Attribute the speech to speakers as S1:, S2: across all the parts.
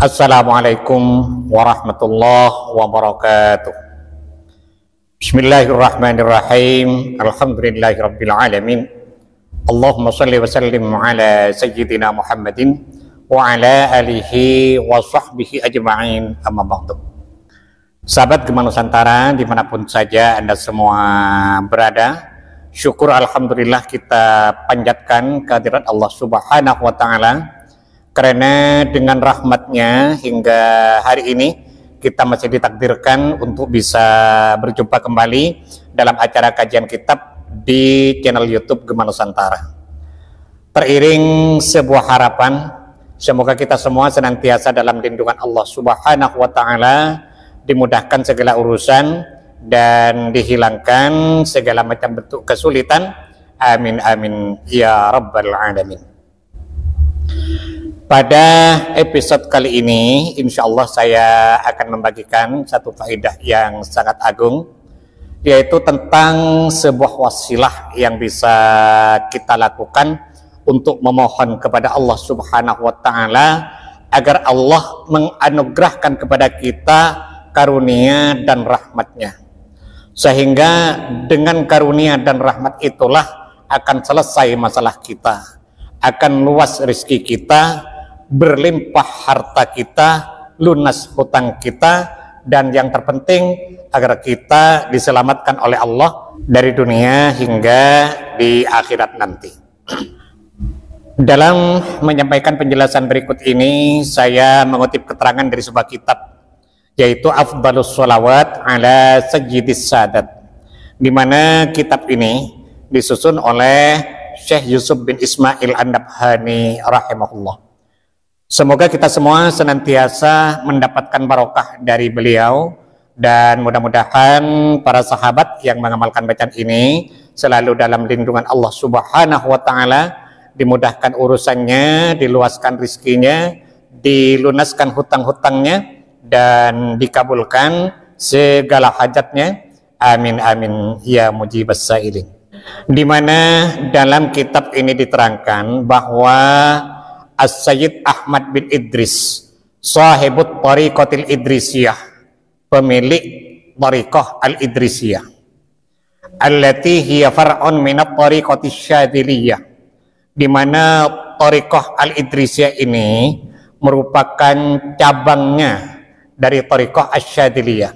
S1: Assalamualaikum warahmatullahi wabarakatuh. Bismillahirrahmanirrahim. Alhamdulillahirabbil alamin. Allahumma shalli wa sallim ala sayyidina Muhammadin wa ala alihi wa sahbihi ajma'in, amma ba'du. Sahabat Gema Nusantara dimanapun saja Anda semua berada, syukur alhamdulillah kita panjatkan kehadirat Allah Subhanahu wa ta'ala, karena dengan rahmatnya hingga hari ini kita masih ditakdirkan untuk bisa berjumpa kembali dalam acara kajian kitab di channel YouTube Gema Nusantara. Teriring sebuah harapan, semoga kita semua senantiasa dalam lindungan Allah Subhanahu wa ta'ala, dimudahkan segala urusan dan dihilangkan segala macam bentuk kesulitan. Amin amin ya rabbal alamin. Pada episode kali ini, insya Allah saya akan membagikan satu faedah yang sangat agung, yaitu tentang sebuah wasilah yang bisa kita lakukan untuk memohon kepada Allah Subhanahu wa ta'ala agar Allah menganugerahkan kepada kita karunia dan rahmatnya, sehingga dengan karunia dan rahmat itulah akan selesai masalah kita, akan luas rezeki kita, berlimpah harta kita, lunas hutang kita, dan yang terpenting agar kita diselamatkan oleh Allah dari dunia hingga di akhirat nanti. Dalam menyampaikan penjelasan berikut ini, saya mengutip keterangan dari sebuah kitab, yaitu Afdhalus Sholawat ala Sayyidis Sadat, di mana kitab ini disusun oleh Syekh Yusuf bin Ismail An-Nabhani rahimahullah. Semoga kita semua senantiasa mendapatkan barokah dari beliau, dan mudah-mudahan para sahabat yang mengamalkan bacaan ini selalu dalam lindungan Allah Subhanahu wa ta'ala, dimudahkan urusannya, diluaskan rizkinya, dilunaskan hutang-hutangnya, dan dikabulkan segala hajatnya. Amin amin ya mujibas sailin. Di mana dalam kitab ini diterangkan bahwa As-Sayyid Ahmad bin Idris, sahibut tariqatil Idrisiyah, pemilik tariqah al-Idrisiyah, allati hiya far'un minat tariqatis Syadziliyah, di mana tariqah al-Idrisiyah ini merupakan cabangnya dari tariqah Asy-Syadziliyah.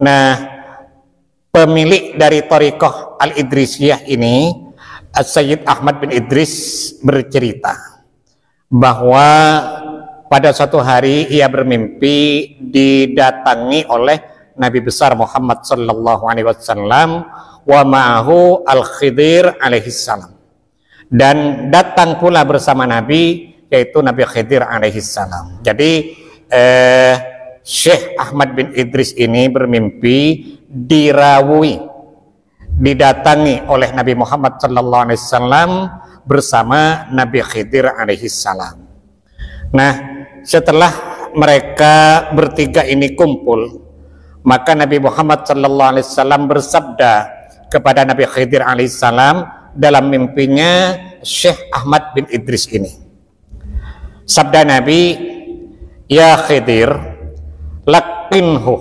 S1: Nah, pemilik dari tariqah al-Idrisiyah ini, As-Sayyid Ahmad bin Idris, bercerita bahwa pada suatu hari ia bermimpi didatangi oleh Nabi besar Muhammad sallallahu alaihi wasallam wa ma'ahu al-Khidir alaihi salam, dan datang pula bersama Nabi, yaitu Nabi Khidir alaihi salam. Jadi Syekh Ahmad bin Idris ini bermimpi didatangi oleh Nabi Muhammad sallallahu alaihi wasallam bersama Nabi Khidir alaihi salam. Nah, setelah mereka bertiga ini kumpul, maka Nabi Muhammad sallallahu alaihi wasallam bersabda kepada Nabi Khidir alaihi salam dalam mimpinya Syekh Ahmad bin Idris ini. Sabda Nabi, "Ya Khidir, laqinhu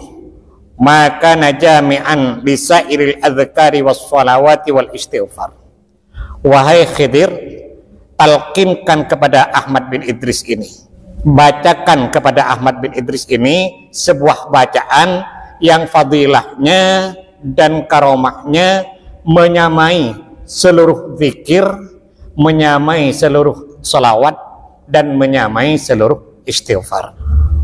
S1: maka najami'an lisairil adzkari was shalawati wal istighfar." Wahai Khidir, talqinkan kepada Ahmad bin Idris ini, bacakan kepada Ahmad bin Idris ini sebuah bacaan yang fadilahnya dan karomahnya menyamai seluruh zikir, menyamai seluruh salawat, dan menyamai seluruh istighfar.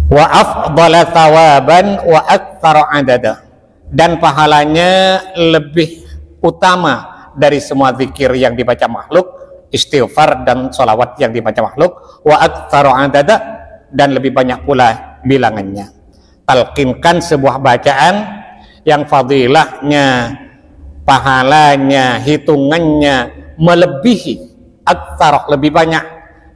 S1: Wa afdala thawaban wa aktsara adada, dan pahalanya lebih utama dari semua zikir yang dibaca makhluk, istighfar dan sholawat yang dibaca makhluk, wa aktsara adada, dan lebih banyak pula bilangannya. Talqinkan sebuah bacaan yang fadilahnya, pahalanya, hitungannya melebihi, aktsara, lebih banyak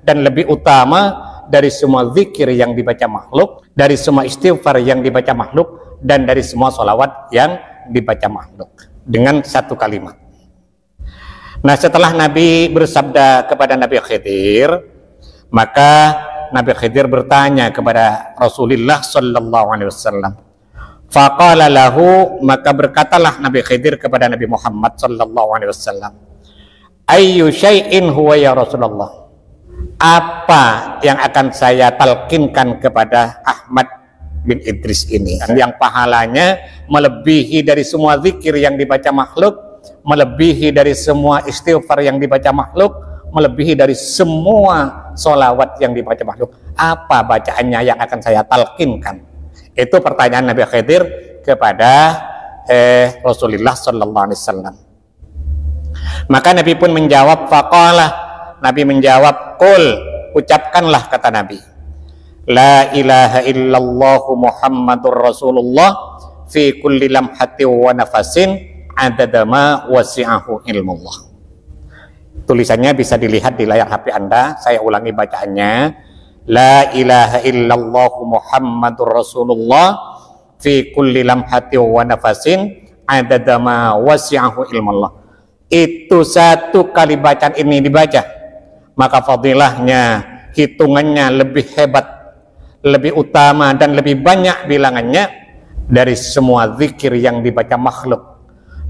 S1: dan lebih utama dari semua zikir yang dibaca makhluk, dari semua istighfar yang dibaca makhluk, dan dari semua sholawat yang dibaca makhluk, dengan satu kalimat. Nah, setelah Nabi bersabda kepada Nabi Khidir, maka Nabi Khidir bertanya kepada Rasulullah sallallahu alaihi wasallam. Faqala lahu, maka berkatalah Nabi Khidir kepada Nabi Muhammad sallallahu alaihi wasallam, ayyu syai'in huwa ya Rasulullah? Apa yang akan saya talkinkan kepada Ahmad bin Idris ini, yang pahalanya melebihi dari semua zikir yang dibaca makhluk, melebihi dari semua istighfar yang dibaca makhluk, melebihi dari semua sholawat yang dibaca makhluk? Apa bacaannya yang akan saya talkinkan? Itu pertanyaan Nabi Khidir kepada Rasulullah sallallahu alaihi wasallam. Maka Nabi pun menjawab, faqala, Nabi menjawab, qul, ucapkanlah, kata Nabi, la ilaha illallah Muhammadur Rasulullah fi kulli lamhati wa nafasin adada ma wasi'ahu ilmullah. Tulisannya bisa dilihat di layar HP Anda. Saya ulangi bacaannya. La ilaha illallah Muhammadur Rasulullah fi kulli lamhati wa nafasin adada ma wasi'ahu ilmullah. Itu satu kali bacaan ini dibaca, maka fadilahnya, hitungannya lebih hebat, lebih utama, dan lebih banyak bilangannya dari semua zikir yang dibaca makhluk,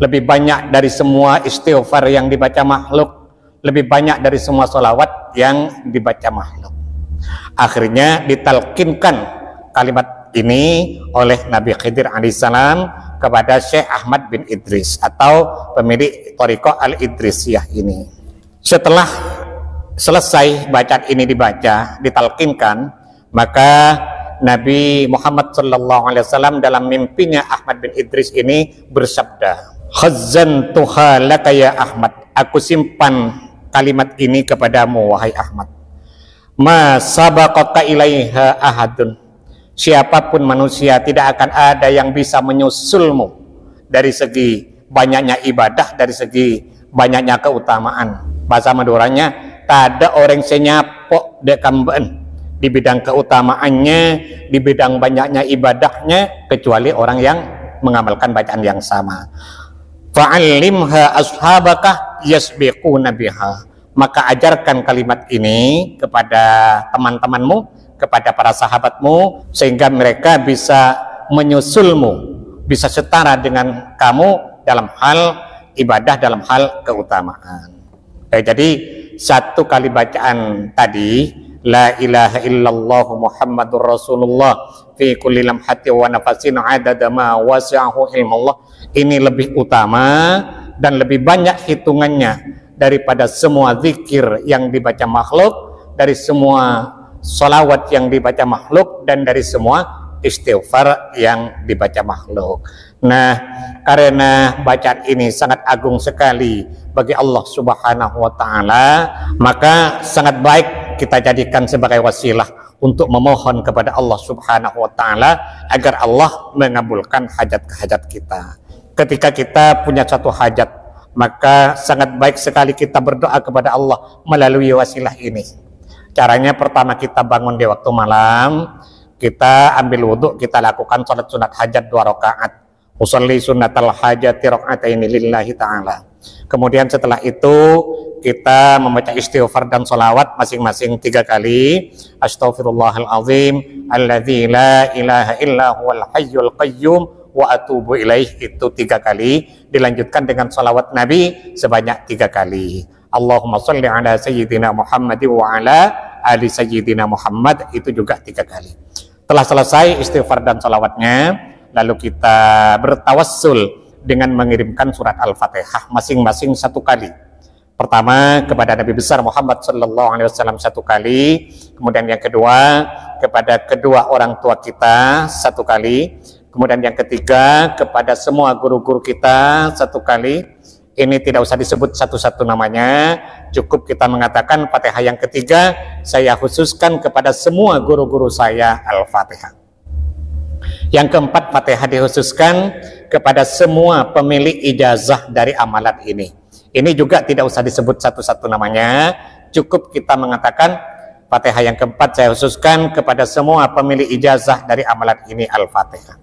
S1: lebih banyak dari semua istighfar yang dibaca makhluk, lebih banyak dari semua sholawat yang dibaca makhluk. Akhirnya ditalkinkan kalimat ini oleh Nabi Khidir alaihissalam kepada Syekh Ahmad bin Idris atau pemilik Thariqah Al-Idrisiyah ini. Setelah selesai bacaan ini dibaca, ditalkinkan, maka Nabi Muhammad sallallahu alaihi wasallam dalam mimpinya Ahmad bin Idris ini bersabda, khazzantuha laka ya Ahmad, aku simpan kalimat ini kepadamu wahai Ahmad. Ma sabaqaka ilaiha ahadun, siapapun manusia tidak akan ada yang bisa menyusulmu dari segi banyaknya ibadah, dari segi banyaknya keutamaan. Bahasa Maduranya, tak ada orang senyapok dekamben di bidang keutamaannya, di bidang banyaknya ibadahnya, kecuali orang yang mengamalkan bacaan yang sama. Fa'allimha ashabaka yasbiquna biha, maka ajarkan kalimat ini kepada teman-temanmu, kepada para sahabatmu, sehingga mereka bisa menyusulmu, bisa setara dengan kamu dalam hal ibadah, dalam hal keutamaan. Jadi satu kali bacaan tadi, la ilaha illallah Muhammadur Rasulullah fi kulli lamhati wa nafasin adada ma wasi'ahu ilmullah, ini lebih utama dan lebih banyak hitungannya daripada semua zikir yang dibaca makhluk, dari semua sholawat yang dibaca makhluk, dan dari semua istighfar yang dibaca makhluk. Nah, karena bacaan ini sangat agung sekali bagi Allah Subhanahu wa ta'ala, maka sangat baik kita jadikan sebagai wasilah untuk memohon kepada Allah Subhanahu wa ta'ala agar Allah mengabulkan hajat-hajat kita. Ketika kita punya satu hajat, maka sangat baik sekali kita berdoa kepada Allah melalui wasilah ini. Caranya, pertama kita bangun di waktu malam, kita ambil wudhu, kita lakukan sholat sunat hajat 2 rakaat. Usolli sunnatal hajati raka'ataini lillahi ta'ala. Kemudian setelah itu kita membaca istighfar dan sholawat masing-masing 3 kali. Astaghfirullahalazim alladzi la ilaha illa huwal hayyul qayyum wa atubu ilaih, itu 3 kali. Dilanjutkan dengan sholawat Nabi sebanyak 3 kali. Allahumma sholli ala sayyidina Muhammad wa ala ali sayyidina Muhammad, itu juga 3 kali. Telah selesai istighfar dan sholawatnya, lalu kita bertawassul dengan mengirimkan surat Al-Fatihah masing-masing 1 kali. Pertama kepada Nabi besar Muhammad sallallahu alaihi wasallam 1 kali, kemudian yang kedua kepada kedua orang tua kita 1 kali, kemudian yang ketiga kepada semua guru-guru kita 1 kali. Ini tidak usah disebut satu-satu namanya, cukup kita mengatakan Fatihah yang ketiga saya khususkan kepada semua guru-guru saya Al-Fatihah. Yang keempat, Fatihah dikhususkan kepada semua pemilik ijazah dari amalan ini. Ini juga tidak usah disebut satu-satu namanya, cukup kita mengatakan Fatihah yang keempat saya khususkan kepada semua pemilik ijazah dari amalan ini Al-Fatihah.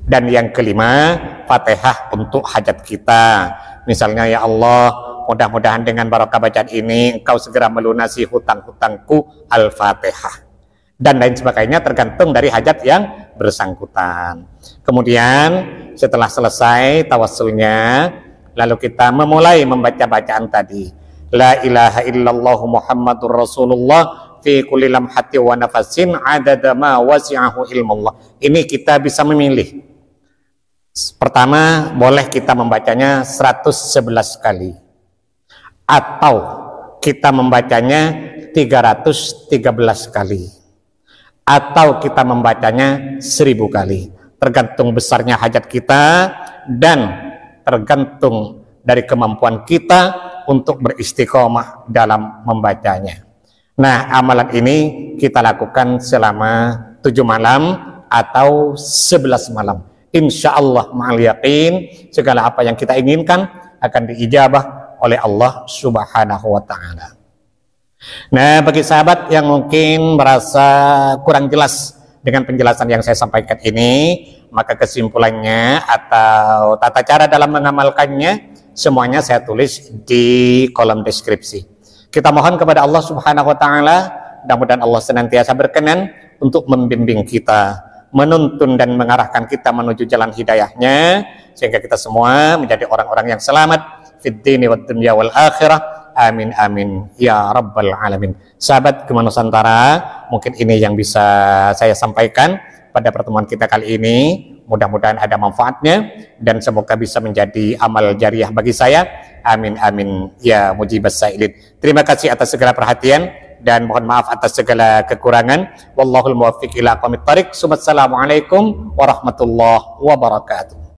S1: Dan yang kelima, Fatihah untuk hajat kita. Misalnya, ya Allah, mudah-mudahan dengan barakah bacaan ini Engkau segera melunasi hutang-hutangku, Al-Fatihah. dan lain sebagainya, tergantung dari hajat yang bersangkutan. Kemudian setelah selesai tawassulnya, lalu kita memulai membaca bacaan tadi, la ilaha illallah Muhammadur Rasulullah fi kulli lamhati wa nafasin adada ma wasi'ahu ilmullah. Ini kita bisa memilih. Pertama, boleh kita membacanya 111 kali, atau kita membacanya 313 kali, atau kita membacanya 1000 kali, tergantung besarnya hajat kita dan tergantung dari kemampuan kita untuk beristiqomah dalam membacanya. Nah, amalan ini kita lakukan selama 7 malam atau 11 malam. Insya Allah ma'al yakin, segala apa yang kita inginkan akan diijabah oleh Allah Subhanahu wa ta'ala. Nah, bagi sahabat yang mungkin merasa kurang jelas dengan penjelasan yang saya sampaikan ini, maka kesimpulannya atau tata cara dalam mengamalkannya semuanya saya tulis di kolom deskripsi. Kita mohon kepada Allah Subhanahu wa ta'ala, mudah-mudahan Allah senantiasa berkenan untuk membimbing kita, menuntun dan mengarahkan kita menuju jalan hidayahnya, sehingga kita semua menjadi orang-orang yang selamat fid dini wad dunya wal akhirah. Amin amin ya rabbal alamin. Sahabat Gema Nusantara, mungkin ini yang bisa saya sampaikan pada pertemuan kita kali ini. Mudah-mudahan ada manfaatnya dan semoga bisa menjadi amal jariah bagi saya. Amin amin ya mujibas sailin. Terima kasih atas segala perhatian dan mohon maaf atas segala kekurangan. Wallahul muwaffiq ila aqwamit thariq. Assalamualaikum warahmatullahi wabarakatuh.